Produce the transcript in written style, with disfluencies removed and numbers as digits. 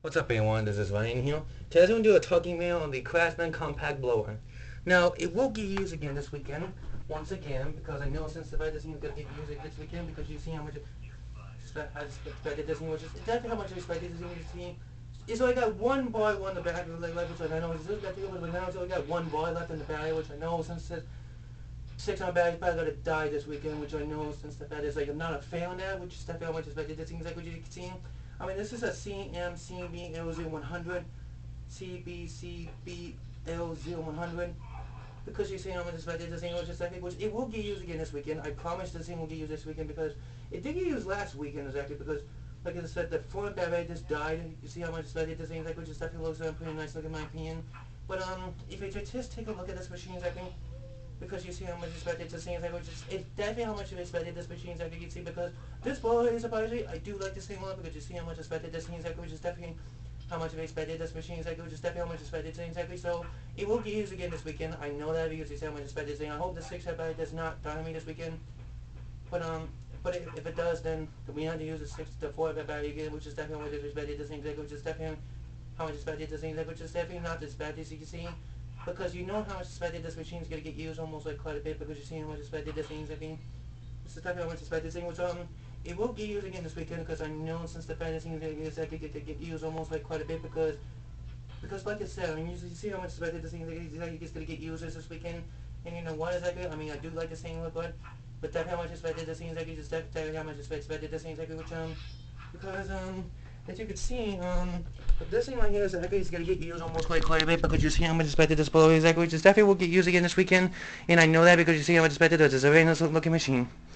What's up everyone, this is Ryan here. Today I'm going to do a talking video on the Craftsman compact blower. Now, it will get used again this weekend, once again, because I know since the bed doesn't going to get used this weekend, because you see how much I expected this thing, which is exactly how much I expected this thing to see. It's only got one bar on the battery, which I know it's still got to go, but now it's only got one bar left in the battery, which I know since the 600 battery is probably going to die this weekend, which I know since the bed is like, I'm not a fan of that, which is definitely how much I expected this thing, exactly what you can see. I mean, this is a CMCB L0100, CBCBL0100, because you see how much expected this thing was just which it will get used again this weekend. I promise this thing will get used this weekend because it did get used last weekend exactly because, like I said, the front battery just died. You see how much expected this thing which is definitely looks pretty nice look in my opinion. But if you just take a look at this machine exactly, because you see how much expected this thing which is it's definitely how much you expected this machine exactly you can see because this blower is surprisingly I do like this thing a lot because you see how much expected this thing exactly which is definitely how much I expected this machine exactly which is definitely how much expected this exactly so it will get used again this weekend. I know that because you see how much expected this thing. I hope the 6 battery does not die on me this weekend. But if it does, then we have to use the 4 battery again, which is definitely how much expected this thing exactly, which is definitely how much expected this thing exactly, which is definitely not as bad as you can see. Because you know how much expected this machine is going to get used almost like quite a bit because you see how much expected this thing exactly. This is definitely how much expected this thing, which it will get used again this weekend because I know since the fact this thing is going to get used almost like quite a bit because like I said, I mean, you see how much expected this thing is going to get used this weekend. And you know what exactly? I mean, I do like this thing look good, but definitely how much expected this thing exactly, just definitely how much expected this thing exactly, which because as you can see, this thing right here is exactly is gonna get used almost quite a bit because you see how much expected this blower exactly, which is definitely will get used again this weekend, and I know that because you see how much expected it is. It's a very nice looking machine.